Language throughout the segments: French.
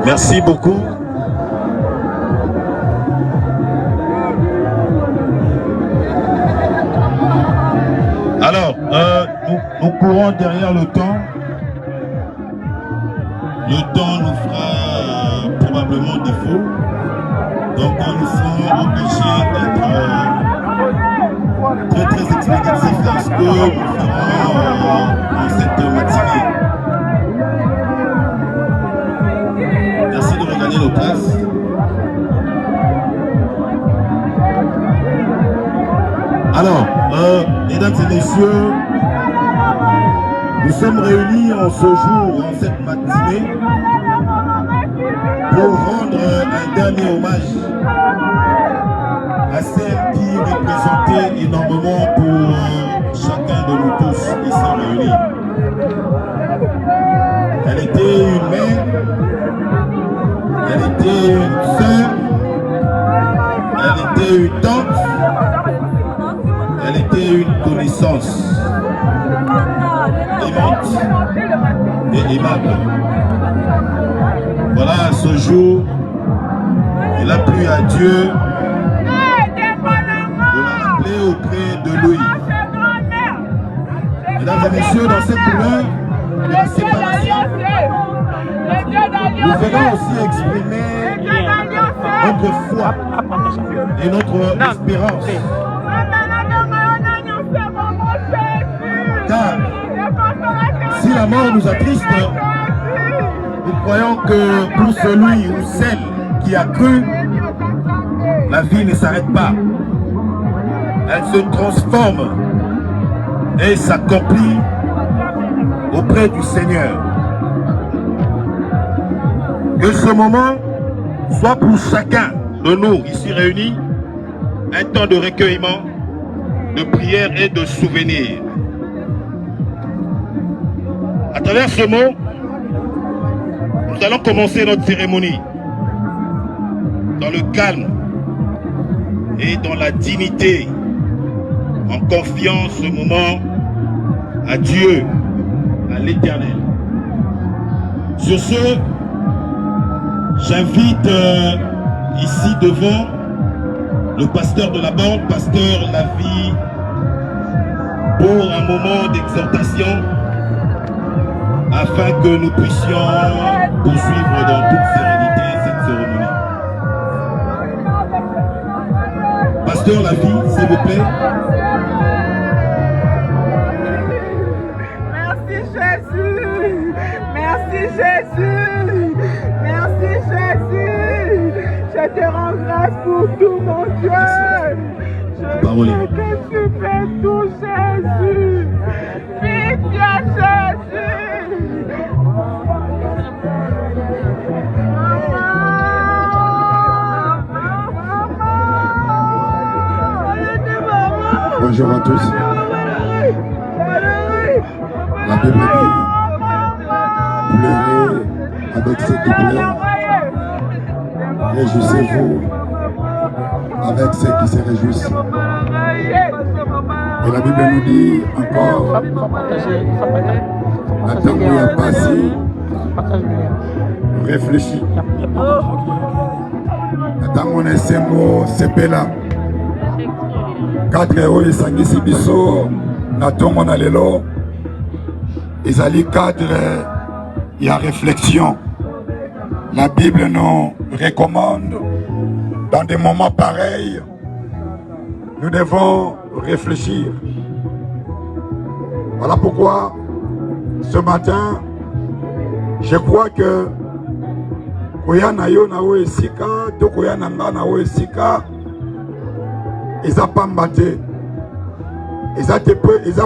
Merci beaucoup. Alors, nous courons derrière le temps. Le temps nous fera probablement défaut. Donc nous serons obligés d'être très expéditifs dans ce que nous ferons dans cette matinée. Merci de regagner nos places. Alors, mesdames et messieurs, nous sommes réunis en ce jour, en cette matinée, pour rendre un dernier hommage à celle qui représentait énormément pour chacun de nous tous ici réunis. Elle était une mère, elle était une sœur, elle était une tante, elle était une connaissance aimante et aimable. Voilà, ce jour, il a plu à Dieu de la rappeler auprès de lui. Mesdames et messieurs, dans cette douleur de la séparation, nous venons aussi exprimer notre foi et notre espérance. Car si la mort nous attriste, nous croyons que pour celui ou celle qui a cru, la vie ne s'arrête pas. Elle se transforme et s'accomplit auprès du Seigneur. Que ce moment soit pour chacun de nous ici réunis un temps de recueillement, de prière et de souvenir. À travers ce mot, nous allons commencer notre cérémonie dans le calme et dans la dignité, en confiant ce moment à Dieu, à l'Éternel. Sur ce, j'invite ici devant le pasteur de la bande, pasteur Lavie, pour un moment d'exhortation, afin que nous puissions poursuivre dans toute sérénité cette cérémonie. Pasteur Lavie, s'il vous plaît. Merci Jésus, merci Jésus, merci Jésus. Je te rends grâce pour tout mon Dieu. Je sais que tu fais tout Jésus. Pitié Jésus. Bonjour à tous. La Bible dit pleurez avec ceux qui pleurent. Réjouissez-vous avec ceux qui se réjouissent. Et la Bible nous dit encore, la temps qui a passé, réfléchis. La temps on est ces mots, c'est là. 4 euros esangisi biso na tongo na lelo ezali cadre ya réflexion. La Bible nous recommande dans des moments pareils, nous devons réfléchir. Voilà pourquoi ce matin je crois que koya na yo na o esika to koya na nga na o esika eza pamba te, eza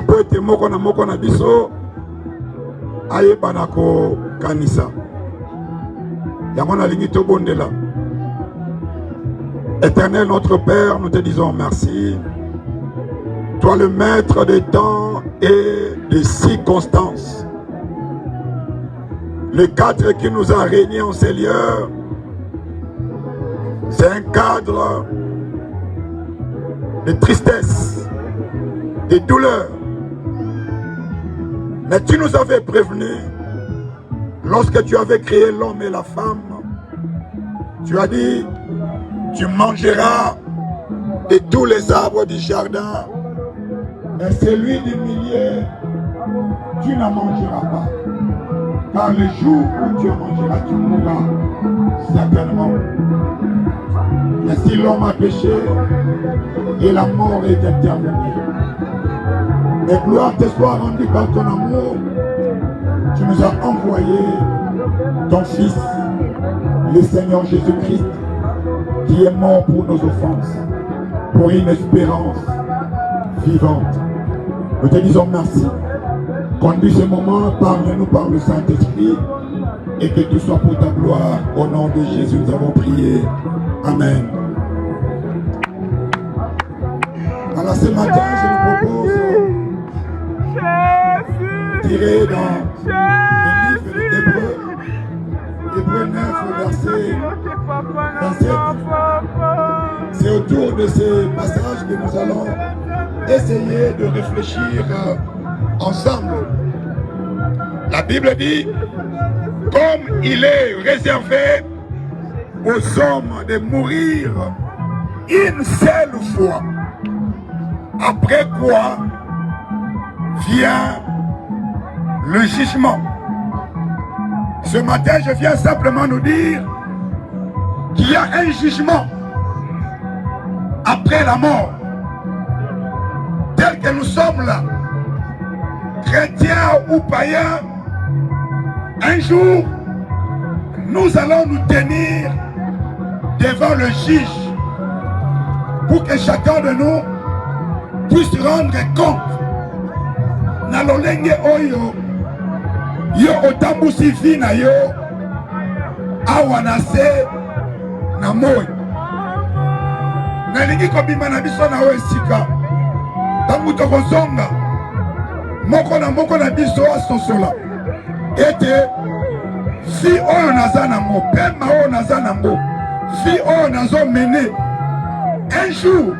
po ete moko na biso ayebana kokanisa. Yango nalingi tobondela. Éternel notre Père, nous te disons merci. Toi le maître des temps et des circonstances, le cadre qui nous a réunis en ces lieux, c'est un cadre de tristesse, de douleur. Mais tu nous avais prévenus lorsque tu avais créé l'homme et la femme Tu as dit, tu mangeras de tous les arbres du jardin, mais celui du milieu, tu n'en mangeras pas. Car le jour où tu en mangeras, tu mourras certainement. Ainsi l'homme a péché et la mort est intervenue. Mais gloire te soit rendue par ton amour. Tu nous as envoyé ton Fils, le Seigneur Jésus-Christ, qui est mort pour nos offenses, pour une espérance vivante. Nous te disons merci. Conduis ce moment, parle-nous par le Saint-Esprit, et que tout soit pour ta gloire. Au nom de Jésus, nous avons prié. Amen. Alors ce matin, je vous propose tirer dans le livre d'Hébreux, Hébreux 9, verset 27. C'est autour de ces passages que nous allons essayer de réfléchir ensemble. La Bible dit, comme il est réservé aux hommes de mourir une seule fois, après quoi vient le jugement. Ce matin, je viens simplement nous dire qu'il y a un jugement après la mort. Tel que nous sommes là, chrétiens ou païens, un jour, nous allons nous tenir devant le juge pour que chacun de nous puisse rendre compte na lolenge oyo yo otambusi vi na yo awa na se na moi nalingi kobima na biso na oyo esika ntango tokozonga moko na biso asosola ete fi oyo naza nango pema oyo naza nango fi oyo nazomene un jour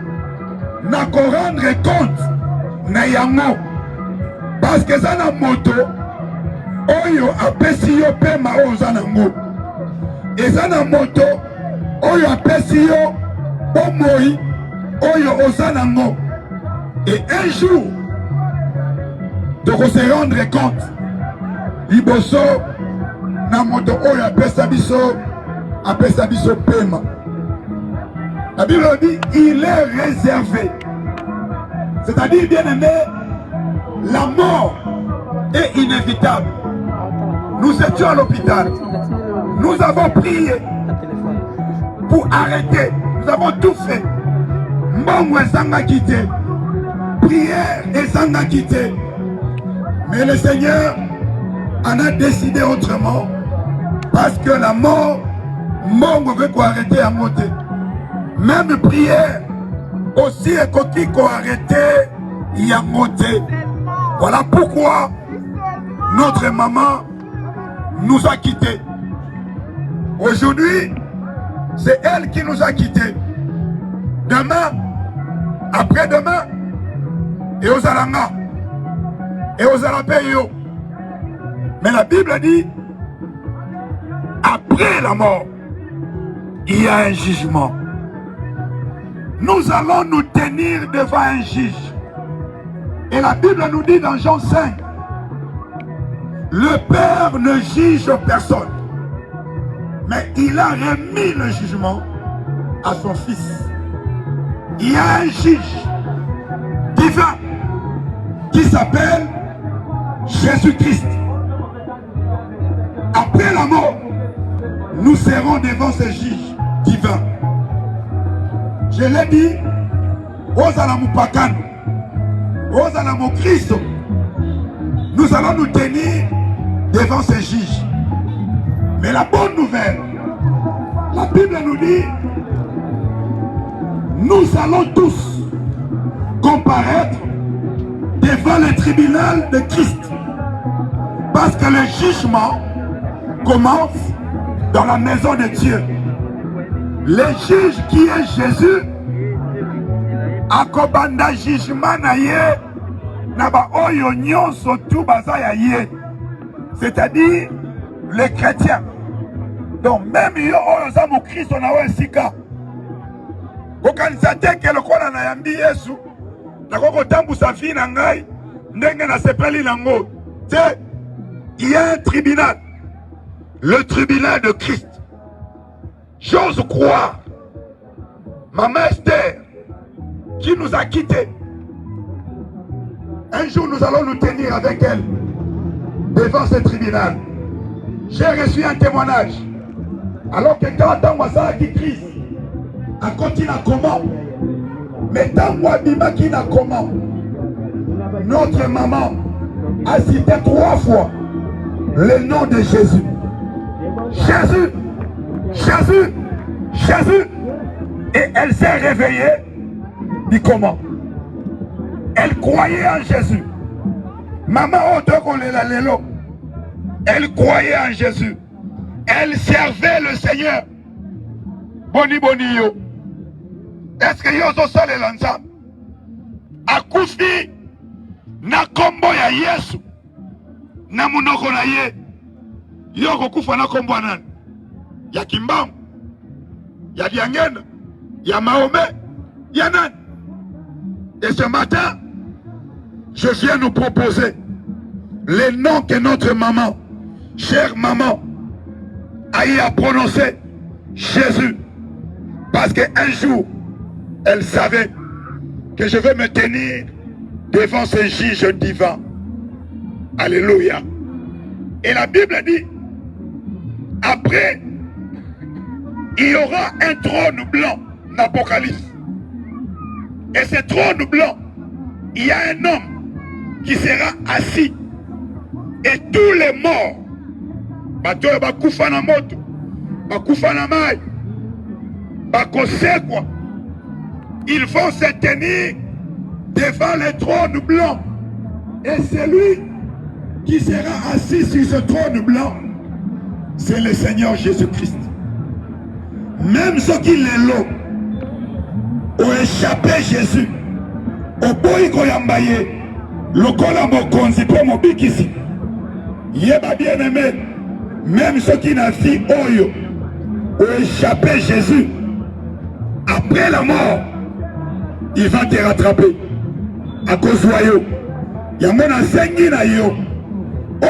nako rendre compte na yango parce que eza na moto oyo apesi yo pema oyo oza nango eza na moto oyo apesi yo bomoi oyo oza nango et un jour toko se rendre compte liboso na moto oyo apesa biso pema. La Bible dit il est réservé, c'est-à-dire bien aimé, la mort est inévitable. Nous étions à l'hôpital, nous avons prié pour arrêter, nous avons tout fait. Mbongo ezanga quitté, prière ezanga quitté, mais le Seigneur en a décidé autrement parce que la mort, Mbongo veut qu'on arrête à monter. Même prière aussi est qu'on arrêter à monter. Voilà pourquoi notre maman nous a quittés. Aujourd'hui, c'est elle qui nous a quittés. Demain, après-demain, et aux Alanga, et aux Alapeyo. Mais la Bible dit, après la mort, il y a un jugement. Nous allons nous tenir devant un juge. Et la Bible nous dit dans Jean 5, le Père ne juge personne, mais il a remis le jugement à son Fils. Il y a un juge divin qui s'appelle Jésus-Christ. Après la mort, nous serons devant ce juge divin. Je l'ai dit, Ozalamu Pakano, Ozalamu Christ, nous allons nous tenir devant ce juge. Mais la bonne nouvelle, la Bible nous dit, nous allons tous comparaître devant le tribunal de Christ. Parce que le jugement commence dans la maison de Dieu. Le juge qui est Jésus, akobanda jugement na ye, na ba oyo nyonso tu baza ya ye. C'est-à-dire les chrétiens. Donc même yo oyo za mu Kristo na we sika. Kokanisa teke lokola na yambi Yesu. Na koko tambu sa fi na ngai ndenge na sepeli nango. Il y a un tribunal. Le tribunal de Christ. J'ose croire. Maman Esther qui nous a quittés. Un jour nous allons nous tenir avec elle devant ce tribunal. J'ai reçu un témoignage. Alors que quand Wazala qui Christ a continué à comment, mais tant Wabima qui n'a comment, notre maman a cité 3 fois le nom de Jésus. Jésus, Jésus, Jésus. Et elle s'est réveillée. Dit comment? Elle croyait en Jésus. Maman, elle croyait en Jésus. Elle servait le Seigneur. Boni boni yo. Est-ce que yo so sale l'ensemble? Akufi na kombo ya Yesu. Na munoko na ye. Yo kokufa na kombo anan. Ya Kimbam. Ya Diangena. Ya Mahomet. Ya nan. Et ce matin, je viens nous proposer les noms que notre maman, chère maman, a eu à prononcer Jésus. Parce qu'un jour, elle savait que je vais me tenir devant ce juge divin. Alléluia. Et la Bible dit, après, il y aura un trône blanc d'Apocalypse. Et ce trône blanc, il y a un homme qui sera assis. Et tous les morts, ils vont se tenir devant le trône blanc. Et celui qui sera assis sur ce trône blanc, c'est le Seigneur Jésus-Christ. Même ceux qui l'ont ont échappé Jésus. Au boy koyambaye, le colamo konzi pour mon bikisi. Yeba bien aimé, même ceux qui n'ont fait oyo ont échappé Jésus. Après la mort, il va te rattraper. À cause de yo, yamona sengi na yo,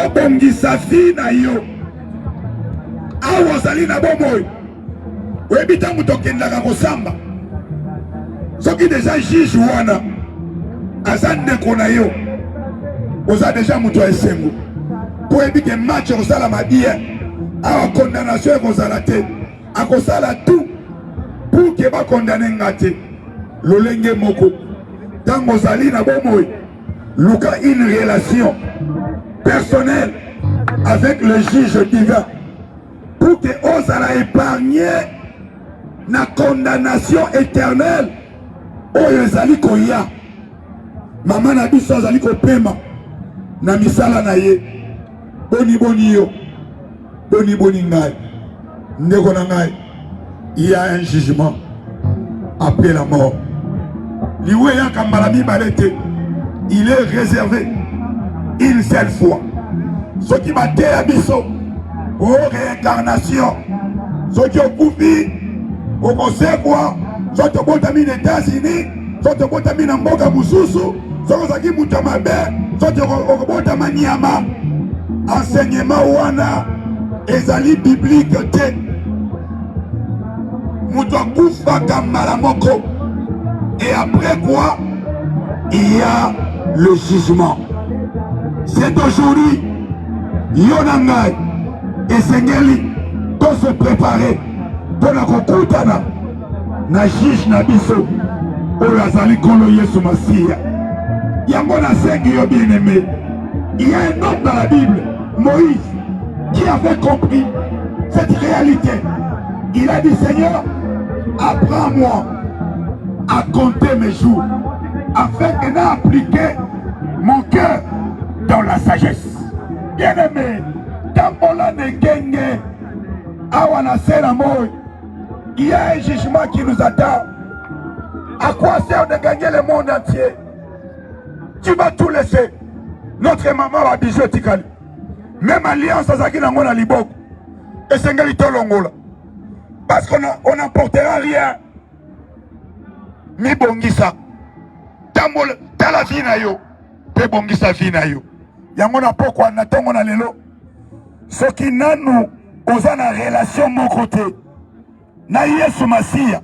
obongi safi na yo. Awazali na bomoy, webita mutokenda kakosamba. Ce qui déjà juge wana azande kona yo oza déjà muto esengo pour éviter que match osala mabia a condamnation kozala te akosala tout pour que ba condamner ngate lolenge moko tango zali na bomoy luka une relation personnelle avec le juge divin pour que osala épargner na condamnation éternelle. Oyo ezali koya mama na biso azali kopema na misala na ye boni boni yo boni boni ngai ndeko na ngai. Il y a un jugement après la mort. Liwe ya kambala mibale te, il est réservé une seule fois. Ce qui m'a dit à biso au réincarnation, ce qui okufi au conseil quoi. Soit tu as mis les États-Unis, soit tu as mis en Boga Moussousou, soit tu as mis en Mabé, soit tu as mis en Niama. Enseignement wana, ezali biblique te. Moutoua Koufa Kamalamoko. Et après quoi, il y a le jugement. C'est aujourd'hui, Yonangai et Sengeli doivent se préparer pour la Kokutana. Na juge na biso oyo azali kolo Yesu Masiya yango na sengi yo bien aimé. Il y a un homme dans la Bible, Moïse, qui avait compris cette réalité. Il a dit, Seigneur, apprends-moi à compter mes jours afin que d'appliquer mon cœur dans la sagesse. Bien aimé, tambola ne genge awana sera moy. Il y a un jugement qui nous attend. À quoi sert de gagner le monde entier? Tu vas tout laisser. Notre maman va bijoter Tikali. Même alliance à Zaki Nangona Libok. Et c'est un longola. Parce qu'on n'apportera rien. Mi bongisa. Tala vie na yo. Pe bongisa vie na yo. Yango na pokwa na tongo na lelo. Soki nanu oza na relation mon côté. Na Yesu Masia.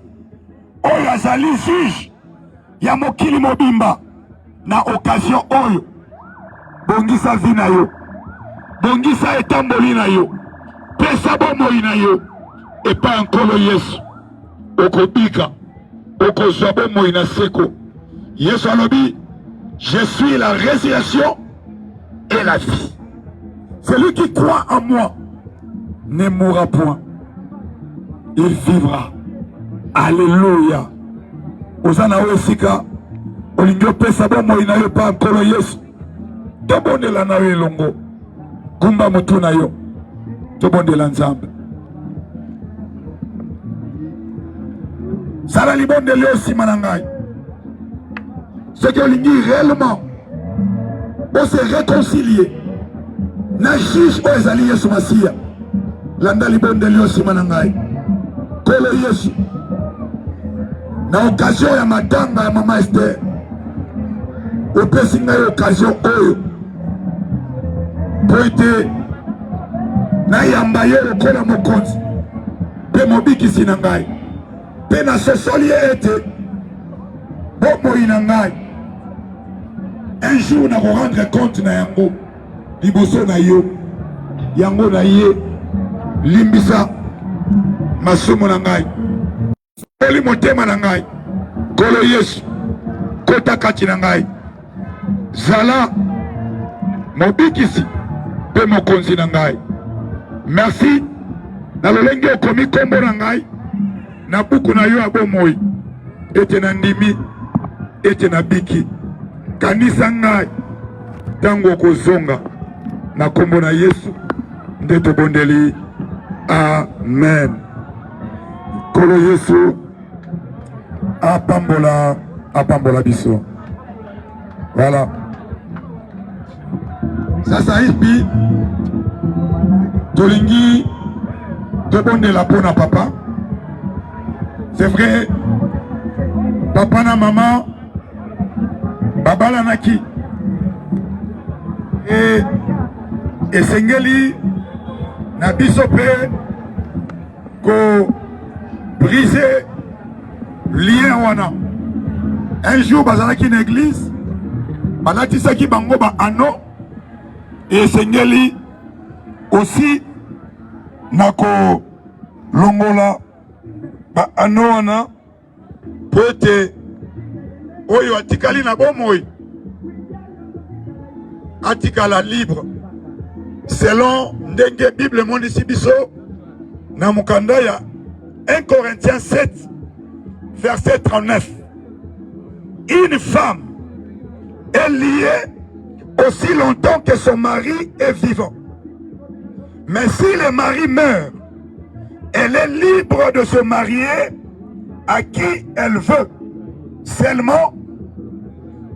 Oyo azali juge. Ya mokili mobimba. Na occasion oyo. Bongisa vie na yo. Bongisa etamboli na yo. Pesa bomoi na yo. Et pas encore Yesu. Okobika. Okozwa bomoi na seko. Yesu alobi. Je suis la résurrection et la vie. Celui qui croit en moi ne mourra point. Il vivra. Alléluia. Ozana oesika. Olingo pesa bomoi na yo pas encore Yesu. Tobondela na yo longo. Kumba mutu na yo. Tobondela nzambe. Sala libondeli aussi manangai. C'est que l'Ingi réellement on se réconcilier. Na juge o ezali Yesu Masia. Landa libondeli aussi manangai. Kolo Yesu. Na occasion ya matanga ya Mama Esther. Opesi ngai occasion oyo. Poite na yamba yo lokola mokonzi. Pe mobikisi na ngai. Pe na sosoli ete bomoi na ngai. Un jour na rendre compte na yango. Liboso na yo. Yango na ye. Limbisa masumu na ngai. Oli motema na ngai. Kolo Yesu. Kota kati na ngai. Zala mobikisi pe mokonzi na ngai. Merci. Na lolenge okomi kombo na ngai. Na buku na yo abomoi. Ete na ndimi. Ete na biki. Kanisa ngai. Tango kozonga. Na kombo na Yesu. Nde tobondeli. Amen. Kolo Yesu. Apambola biso. Voilà. Sasa hivi tolingi tobondela pona papa. C'est vrai. Papa na maman babala naki. Et sengeli na biso pe ko briser lien wana. Un jour bazalaki na église balatisaki bango ba ano et sengeli aussi nako longola ba ano wana poete oyo atikali na bomoi atikala libre selon ndenge Bible mondisi biso na mukanda ya 1 Corinthiens 7 verset 39. Une femme est liée aussi longtemps que son mari est vivant. Mais si le mari meurt, elle est libre de se marier à qui elle veut. Seulement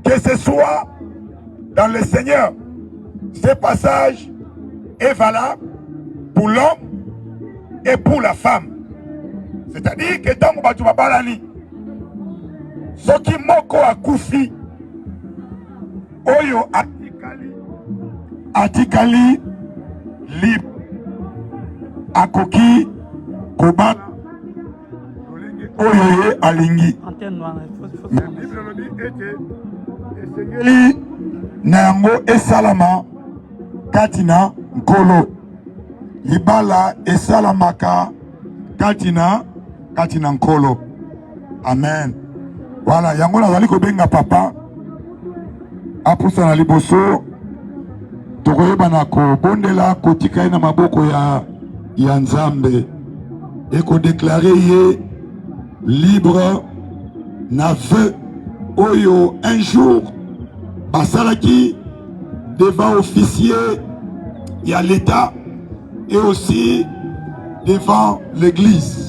que ce soit dans le Seigneur. Ce passage est valable pour l'homme et pour la femme. C'est-à-dire que dans Batu Babalani, ce qui moko akufi, oyo atikali libre, akoki koba oyo alingi. Na yango esalama katina nkolo libala esalamaka katina nkolo. Amen. Voilà, yango nazali kobenga papa apusa na liboso tokoyeba na kobondela kotika na maboko ya Nzambe et ko déclarer ye libre na vœu oyo un jour basalaki devant officier et à l'État et aussi devant l'église.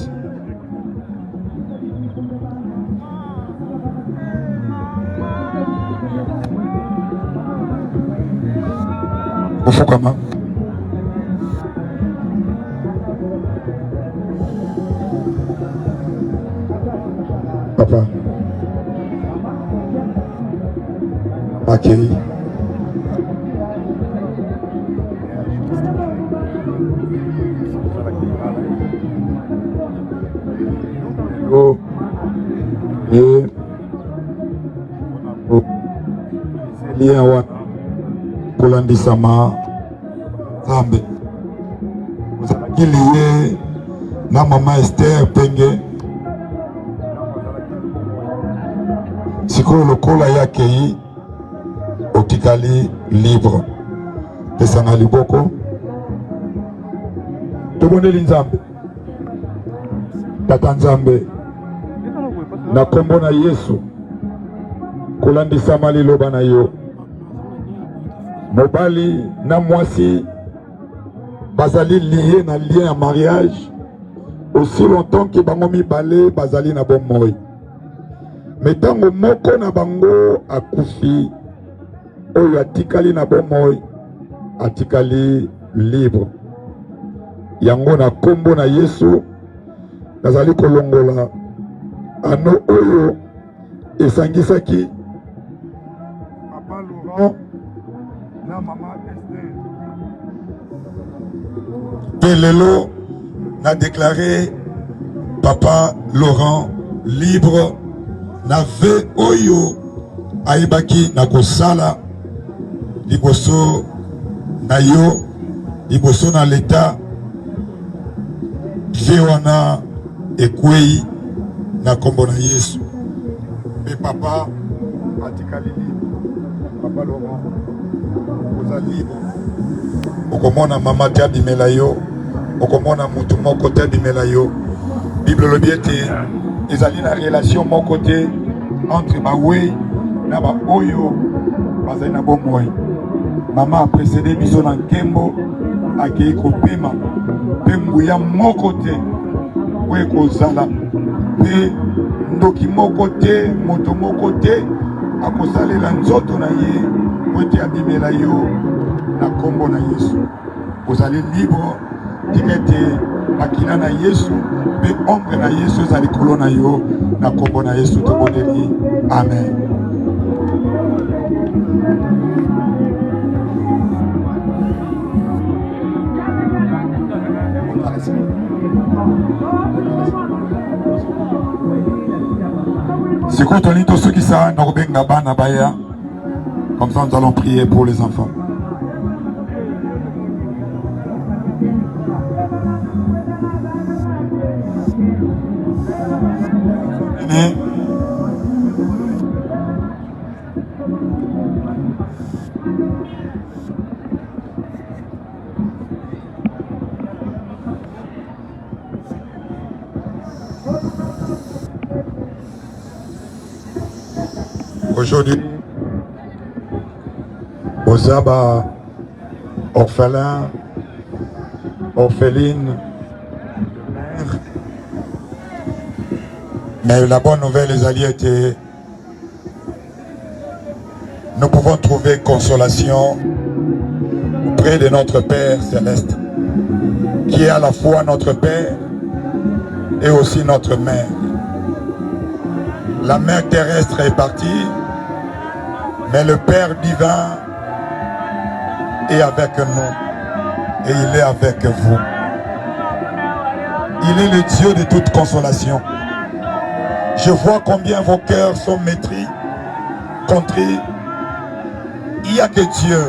papa. Accueilli. Oh. Et lien wa kulandisama Zambe. Ozalaki lié na mama Esther Penge. Sikoyo lokola yakei otikali libre. Pesanga liboko. Tobondeli Nzambe. Tata Nzambe. Na kombo na Yesu. Kolandisama liloba na yo. Mobali na mwasi bazali lié na lien à mariage aussi longtemps que bango mibale bazali na bomoi. Mais tango moko na bango akufi oyo atikali na bomoi atikali libre. Yango na kombo na Yesu nazali kolongola ano oyo esangisaki Papa Laurent na Maman Esther. Lelo n'a déclaré Papa Laurent libre na ve oyo aibaki na kosala liboso na yo liboso na l'État ve wana ekwei na kombo na Yesu. Mais papa atikali libre. Papa Laurent oza libre. Okomona mama te abimela yo, okomona mutu moko te abimela yo. Bible lobi ete ezali na relation moko te entre bawei na ba oyo bazali na bomoi. Mama a précédé biso na nkembo akei kopema mpe nguya moko te oyo ekozala mpe ndoki moko te moto moko te akosalela nzoto na ye oyo ete abimela yo na kombo na Yesu. Ozali libre tika ete makila na Yesu mpe ombre na Yesu ezali likolo na yo na kombo na Yesu tobondeli. Amen. Sikoyo toli tosukisa na kobenga bana baya. Comme ça nous allons prier pour les enfants. Amen. Aujourd'hui, aux abats, orphelins, orphelines, mais la bonne nouvelle, les alliés étaient, nous pouvons trouver consolation auprès de notre Père Céleste, qui est à la fois notre Père et aussi notre Mère. La mère terrestre est partie, mais le Père divin est avec nous et il est avec vous. Il est le Dieu de toute consolation. Je vois combien vos cœurs sont maîtris, contrits. Il n'y a que Dieu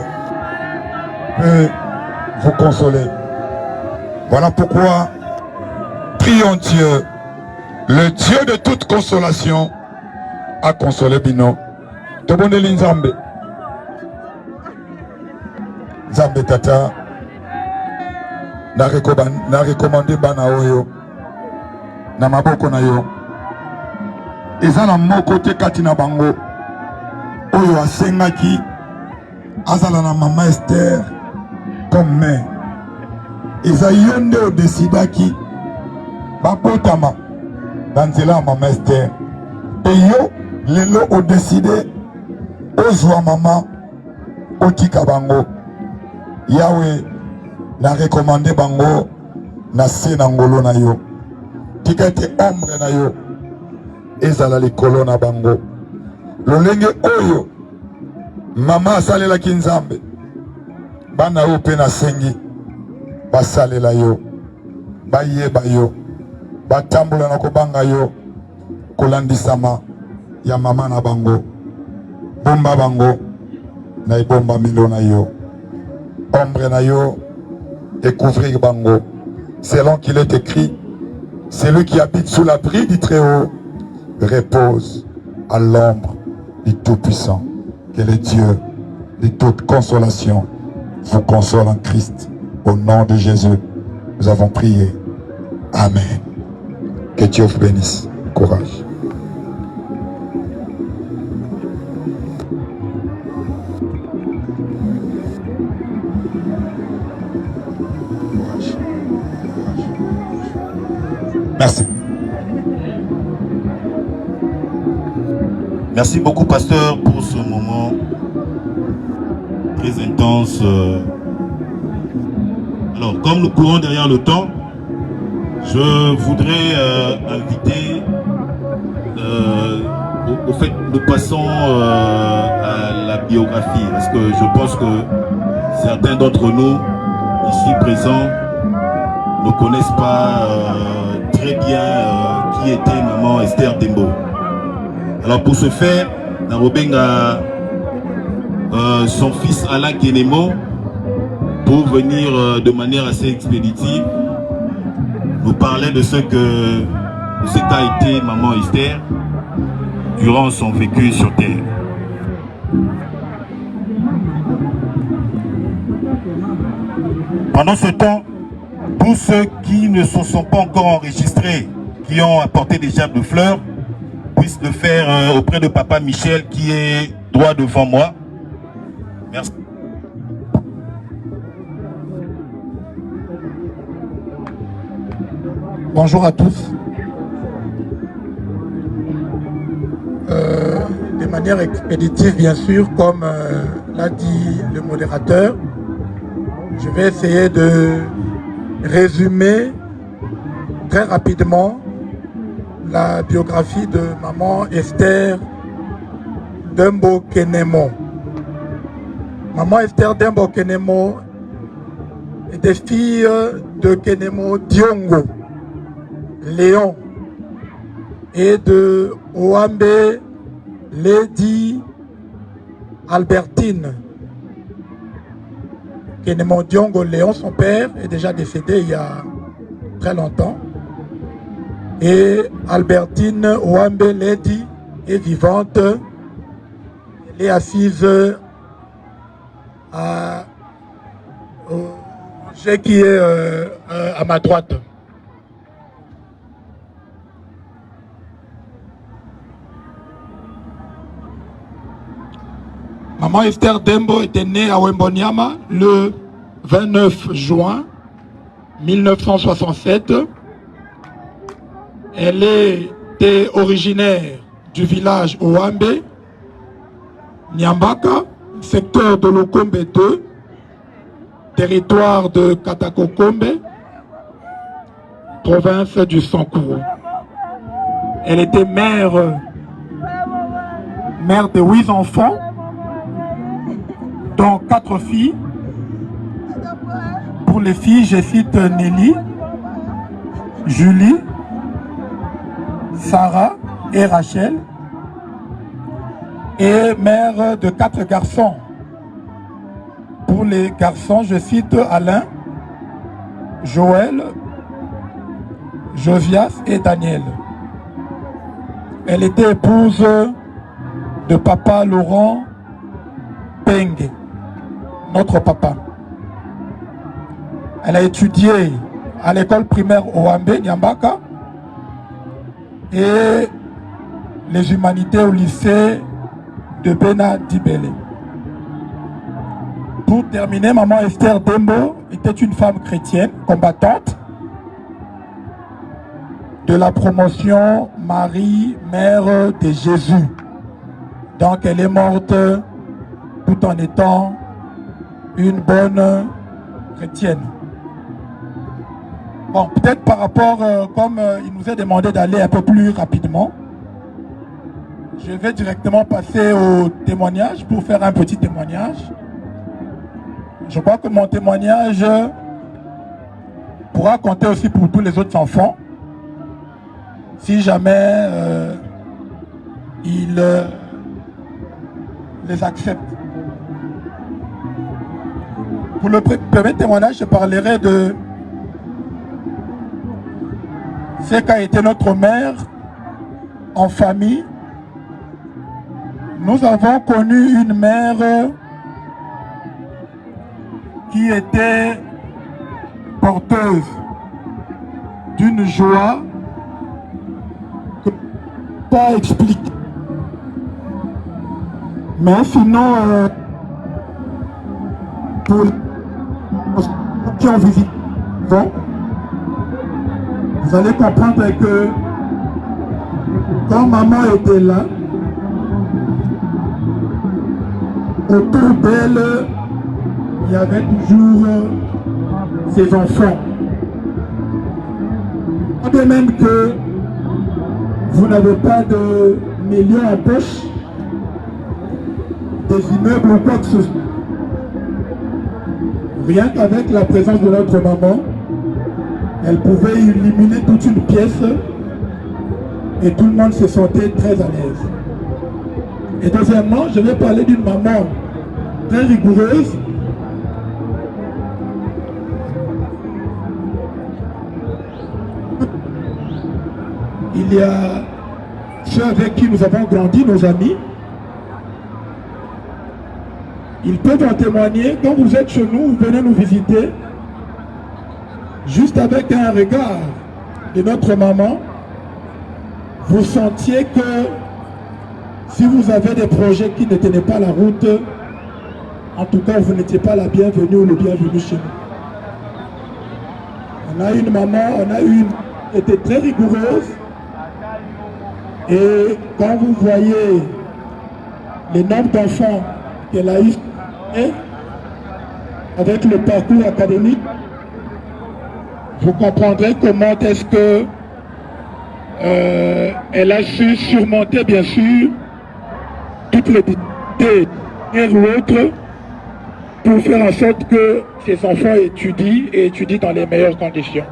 peut vous consoler. Voilà pourquoi prions Dieu, le Dieu de toute consolation, a consolé Bino. Tobondeli Nzambe. Nzambe tata. Na recommandé bana oyo. Na maboko na yo. Eza na moko te kati na bango. Oyo asengaki. Azala na mama Esther. Comme mère. Eza yonde o desidaki. Babotama. Danzela mama Esther. Et yo. Lelo o décidé ozwa mama otika bango Yahweh na recommandé bango na se na ngolo na yo tika ete ombre na yo ezala likolo na bango. Lolenge oyo mama asalelaki Nzambe, bana oyo mpe nasengi basalela yo, bayeba yo, batambola na kobanga yo kolandisama ya mama na bango. Bomba bango na ebomba milo na yo, ombre na yo et couvrir bango, selon qu'il est écrit, celui qui habite sous l'abri du Très-Haut repose à l'ombre du Tout-Puissant. Que le Dieu de toute consolation vous console en Christ. Au nom de Jésus, nous avons prié. Amen. Que Dieu vous bénisse. Courage. Merci. Merci beaucoup, pasteur, pour ce moment très intense. Alors, comme nous courons derrière le temps, je voudrais inviter, au fait, nous passons à la biographie, parce que je pense que certains d'entre nous, ici présents, ne connaissent pas très bien qui était maman Esther Dembo. Alors pour ce faire, Narobenga son fils Alain Kenemo pour venir de manière assez expéditive nous parler de ce qu'a été maman Esther durant son vécu sur terre. Pendant ce temps, tous ceux qui ne se sont pas encore enregistrés, qui ont apporté des gerbes de fleurs, puissent le faire auprès de papa Michel qui est droit devant moi. Merci. Bonjour à tous. De manière expéditive, bien sûr, comme l'a dit le modérateur, je vais essayer de résumer très rapidement la biographie de maman Esther Dembo Kenemo. Maman Esther Dembo Kenemo était fille de Kenemo Diongo Léon et de Owambe Lady Albertine. Kenemo Diongo Léon, son père, est déjà décédé il y a très longtemps. Et Albertine Owambe Lady est vivante. Elle est assise à qui est à ma droite. Maman Esther Dembo était née à Wembonyama le 29 juin 1967. Elle était originaire du village Owambe, Nyambaka, secteur de Lokombe 2, territoire de Katakokombe, province du Sankourou. Elle était mère de 8 enfants, dont 4 filles. Pour les filles, je cite Nelly, Julie, Sarah et Rachel. Et mère de 4 garçons. Pour les garçons, je cite Alain, Joël, Josias et Daniel. Elle était épouse de papa Laurent Penge, notre papa. Elle a étudié à l'école primaire Owambe, Nyambaka, et les humanités au lycée de Bena Dibele. Pour terminer, maman Esther Dembo était une femme chrétienne, combattante, de la promotion Marie, Mère de Jésus. Donc elle est morte tout en étant une bonne chrétienne. Bon, peut-être par rapport, comme il nous est demandé d'aller un peu plus rapidement, Je vais directement passer au témoignage pour faire un petit témoignage. Je crois que mon témoignage pourra compter aussi pour tous les autres enfants. Si jamais ils les acceptent. Pour le premier témoignage, je parlerai de ce qu'a été notre mère en famille. Nous avons connu une mère qui était porteuse d'une joie que je ne peux pas expliquer. Mais sinon, pour ceux qui ont visité, vous allez comprendre que quand maman était là, autour d'elle, il y avait toujours ses enfants. De même que vous n'avez pas de millions en poche, des immeubles ou quoi que ce soit. Rien qu'avec la présence de notre maman, elle pouvait illuminer toute une pièce et tout le monde se sentait très à l'aise. Et deuxièmement, je vais parler d'une maman très rigoureuse. Il y a ceux avec qui nous avons grandi, nos amis. Ils peuvent en témoigner. Quand vous êtes chez nous, vous venez nous visiter. Juste avec un regard de notre maman, vous sentiez que si vous avez des projets qui ne tenaient pas la route, en tout cas, vous n'étiez pas la bienvenue ou le bienvenu chez nous. On a une maman, qui était très rigoureuse. Et quand vous voyez le nombre d'enfants qu'elle a eu avec le parcours académique, vous comprendrez comment est-ce que elle a su surmonter, bien sûr, toutes les difficultés l'une ou l'autre pour faire en sorte que ses enfants étudient dans les meilleures conditions.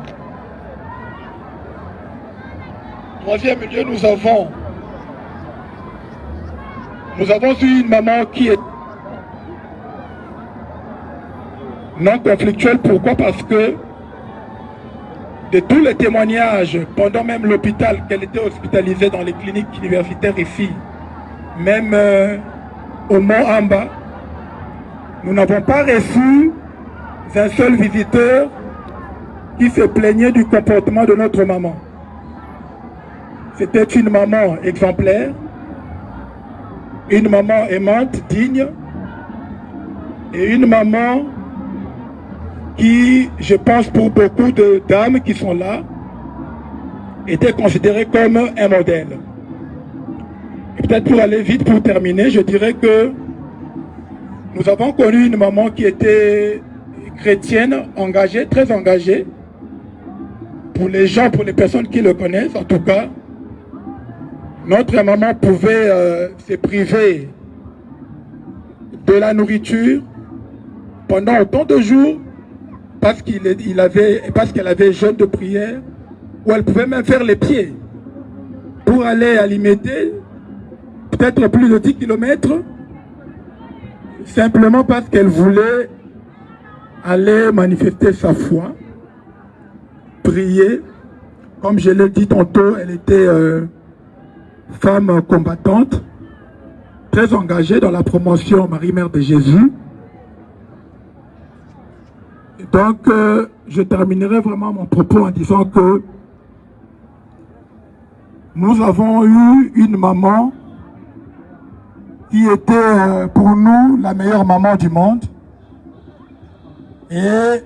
Troisième lieu, nous avons eu une maman qui est non conflictuelle. Pourquoi? Parce que de tous les témoignages, pendant même l'hôpital, qu'elle était hospitalisée dans les cliniques universitaires ici, même au Mont Amba, nous n'avons pas reçu un seul visiteur qui se plaignait du comportement de notre maman. C'était une maman exemplaire, une maman aimante, digne, et une maman qui, je pense pour beaucoup de dames qui sont là, était considérée comme un modèle. Et peut-être pour aller vite, pour terminer, je dirais que nous avons connu une maman qui était chrétienne, engagée, très engagée. Pour les gens, pour les personnes qui le connaissent, en tout cas, notre maman pouvait se priver de la nourriture pendant autant de jours parce qu'elle avait jeûne de prière, ou elle pouvait même faire les pieds pour aller alimenter peut-être plus de 10 km, simplement parce qu'elle voulait aller manifester sa foi, prier. Comme je l'ai dit tantôt, elle était femme combattante, très engagée dans la promotion Marie-Mère de Jésus. Et donc, je terminerai vraiment mon propos en disant que nous avons eu une maman qui était pour nous la meilleure maman du monde. Et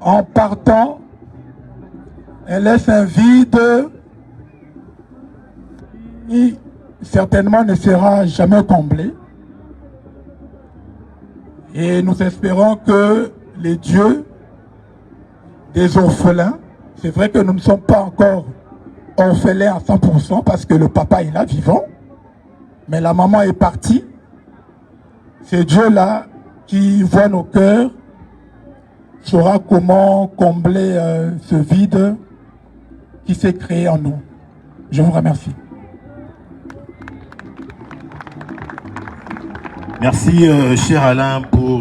en partant, elle laisse un vide qui certainement ne sera jamais comblé. Et nous espérons que les dieux des orphelins, c'est vrai que nous ne sommes pas encore orphelin à 100% parce que le papa est là, vivant. Mais la maman est partie. C'est Dieu là qui voit nos cœurs, saura comment combler ce vide qui s'est créé en nous. Je vous remercie. Merci, cher Alain, pour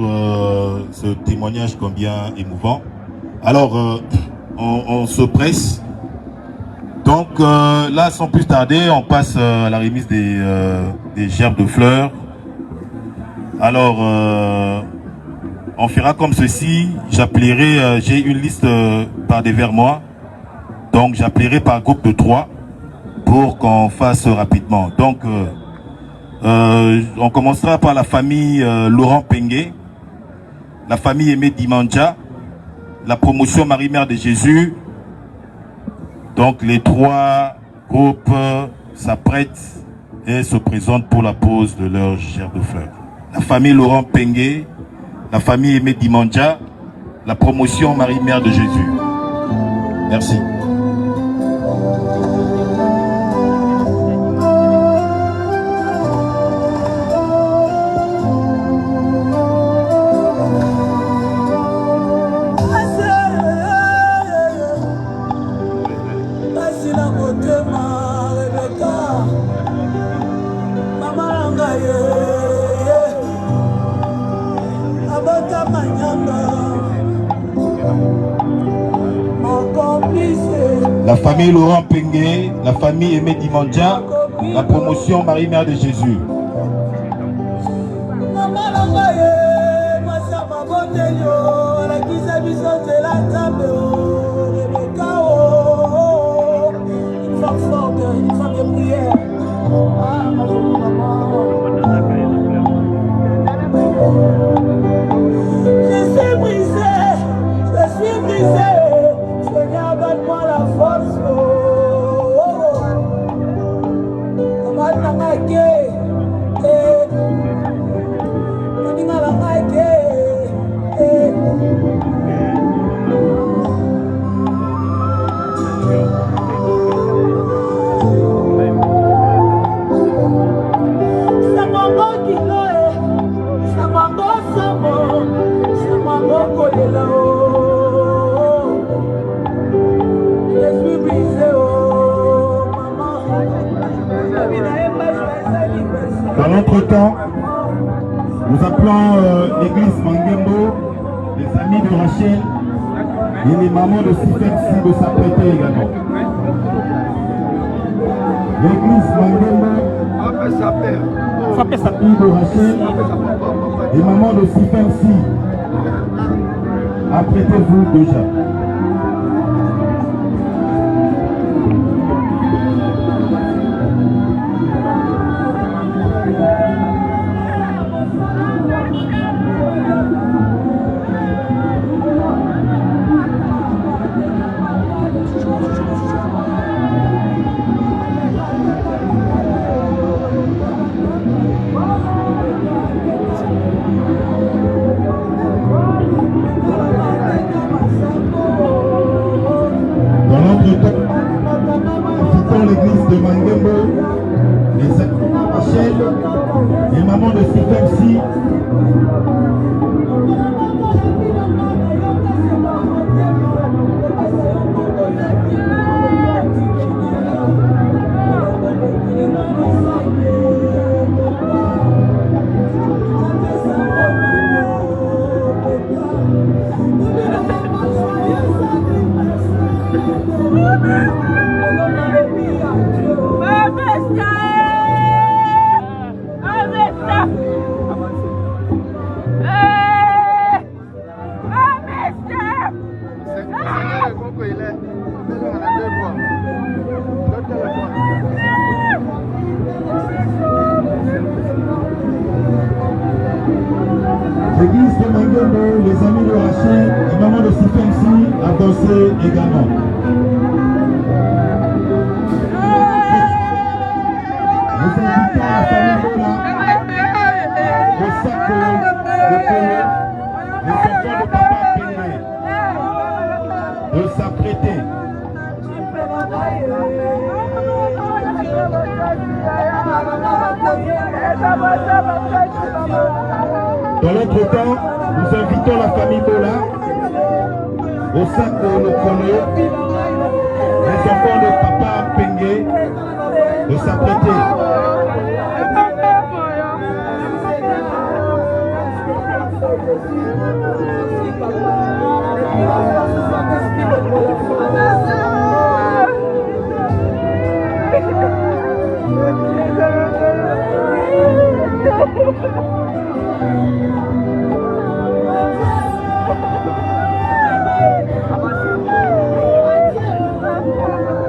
ce témoignage combien émouvant. Alors, on se presse. Donc là, sans plus tarder, on passe à la remise des gerbes de fleurs. Alors, on fera comme ceci. J'appellerai, j'ai une liste par devers moi. Donc, j'appellerai par groupe de 3 pour qu'on fasse rapidement. Donc, on commencera par la famille Laurent Pengue, la famille Aimé Dimanja, la promotion Marie-Mère de Jésus. Donc les 3 groupes s'apprêtent et se présentent pour la pose de leur gerbe de fleurs. La famille Laurent Pengue, la famille Aimé Dimanja, la promotion Marie-Mère de Jésus. Merci. La famille Laurent Pengue, la famille Aimé Dimanja, la promotion Marie-Mère de Jésus. Dans l'entretemps, nous appelons l'église Mangembo, les amis de Rachel et les mamans de Sifexi de s'apprêter également. L'église Mangembo, les amis de Rachel et mamans de Sifexi, apprêtez-vous déjà. L'église de Mangembo, les amis de Rachel, les mamans de Sifexi. L'église de Mangembo, les amis de Rachel, les mamans de Sifexi a dansé également. Nous invitons la famille Lola, au sac les enfants de Papa Pengue, de s'apprêter. Dans l'autre temps, nous invitons la famille Bola au sac de Lokono, les enfants de Papa Pengue, de s'apprêter.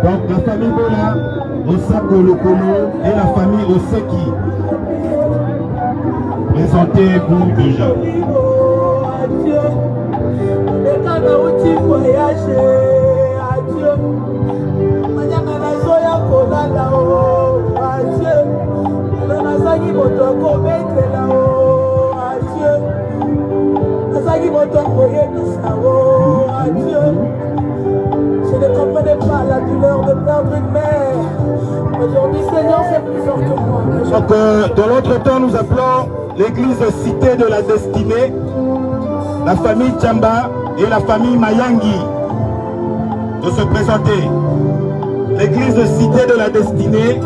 Donc la famille Bola, Osako Lokono et la famille Oseki. Présentez-vous déjà. Je ne comprenais pas la douleur de perdre une mère. Aujourd'hui, Seigneur, c'est plus fort que moi. Donc, dans l'autre temps, nous appelons l'église Cité de la Destinée, la famille Tchamba et la famille Mayangi de se présenter. L'église Cité de la Destinée,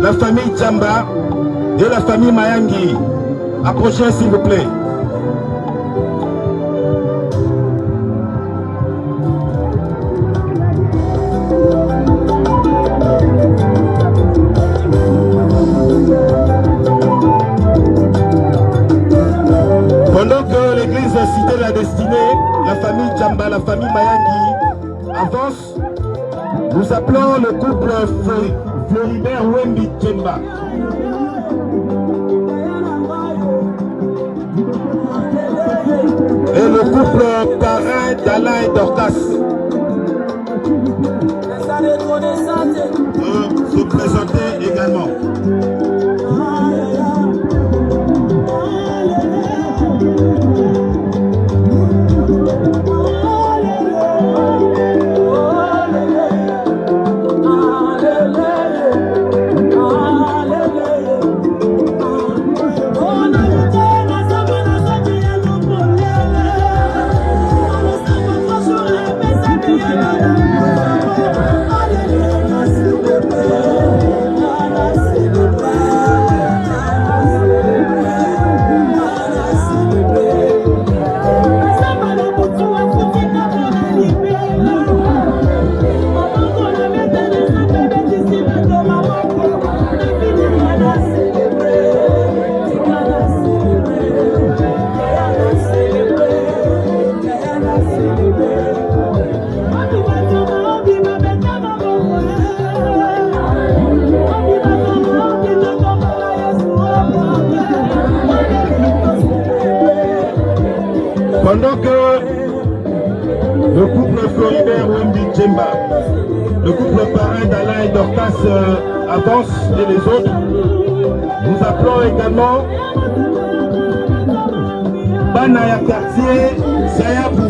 la famille Tchamba et la famille Mayangi. Approchez s'il vous plaît. Pendant que l'église Cité de la Destinée, la famille Tchamba, la famille Mayangi avance, nous appelons le couple Floribert Wembi Tchemba. Et le couple parrain d'Alain et Dorcas se présenter également. Pendant que le couple Floribert Wembi Tchemba, le couple parrain d'Alain et Dorcas avance et les autres, nous appelons également Banaya Quartier Sayabou.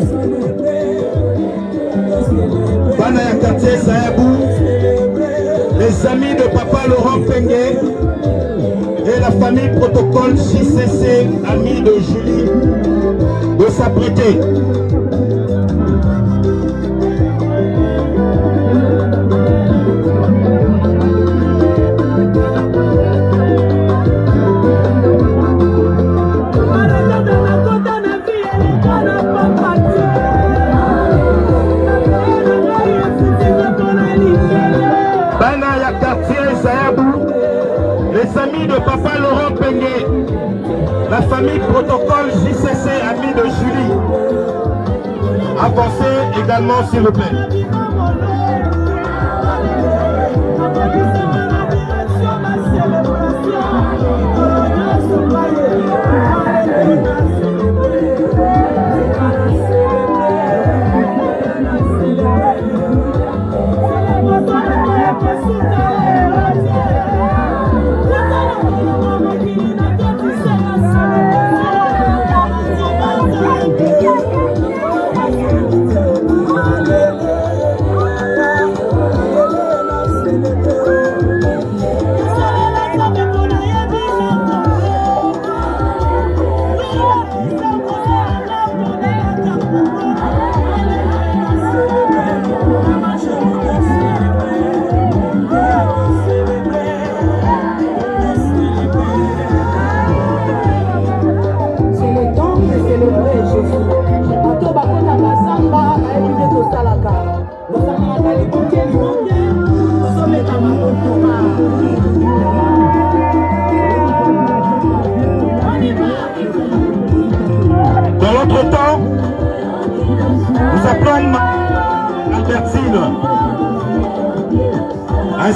Banaya Quartier Sayabou, les amis de Papa Laurent Pengue et la famille Protocole JCC, amis de Julie, de s'apprêter. Banaya Quartier Sayabou, les amis de Papa Laurent Pengue, la famille Protocole JCC, amis de Julie. Avancez également s'il vous plaît.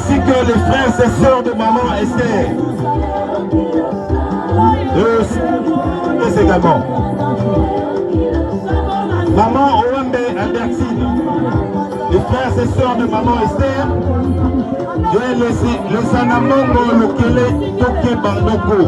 ainsi que les frères et sœurs de maman Esther. Eux également. Maman Owambe Albertine, les frères et sœurs de maman Esther, et les Sanamongo Lokele Toke Bandoko.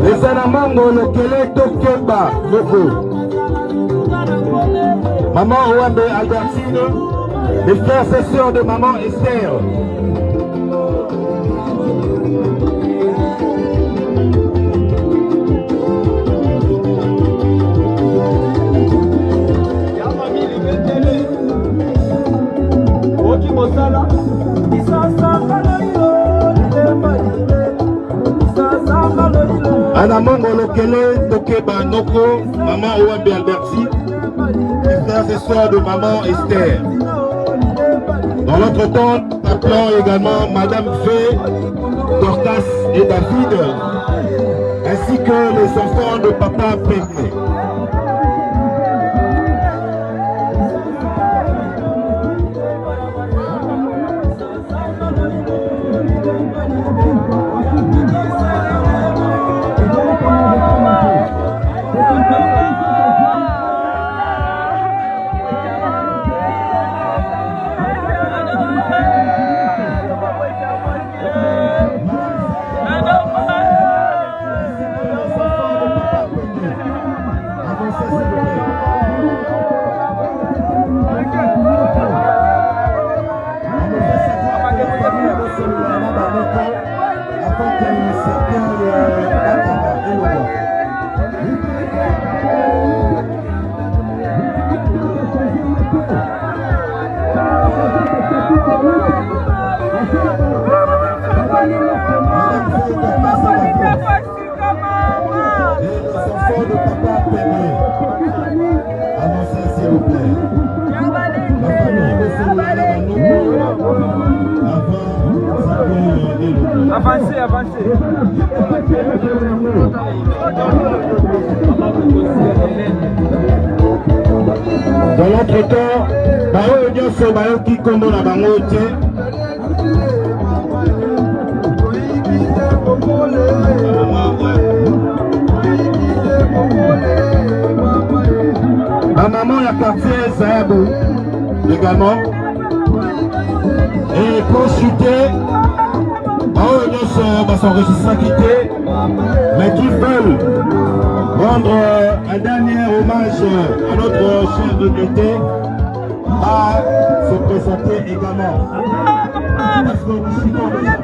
Les Sanamongo Lokele Toke Bandoko. Maman Owambe Albertine, les frères et sœurs de maman Esther. Anamongo Lokele Toke Bandoko, maman Owambe Albertine, les frères et sœurs de maman Esther. Dans l'autre temps, appelons également Madame Fé, Dorcas et David, ainsi que les enfants de Papa Pépé. Avancez, avancez. Dans l'autre temps, Bao Nyoso Bao Kikondo la Bangote. Ma maman la quartier Saabou également. Et pour chuter, va s'enregistrer quitté, mais qui veulent rendre un dernier hommage à notre cher regretté, à se présenter également. Parce que nous chutons déjà.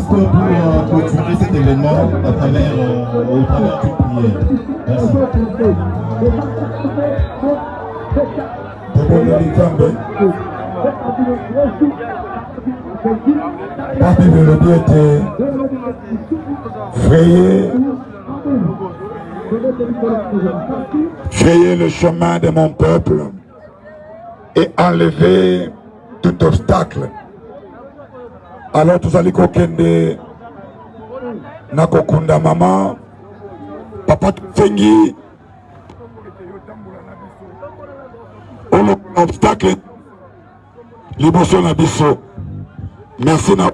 Pour clôturer cet événement au travers d'une prière. Merci. Papi Mélodie était frayer le chemin de mon peuple et enlever tout obstacle. Alors tous allez kokende nakokunda maman papa Fengi obstacle liboso na biso. Merci na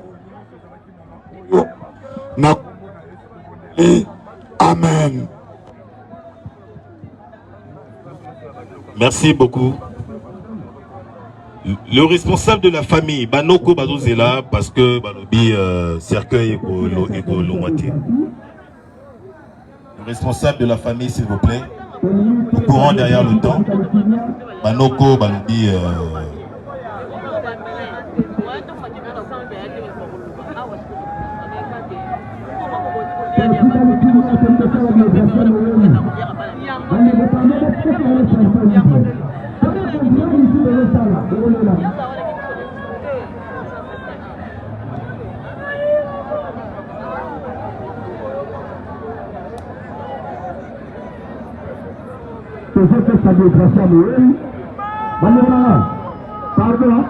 amen. Merci beaucoup. Le responsable de la famille, Banoko Bazozela, parce que Balobi cercueil et moitié. Le responsable de la famille, s'il vous plaît, nous courons derrière le temps. Banoko Balobi. Pardon,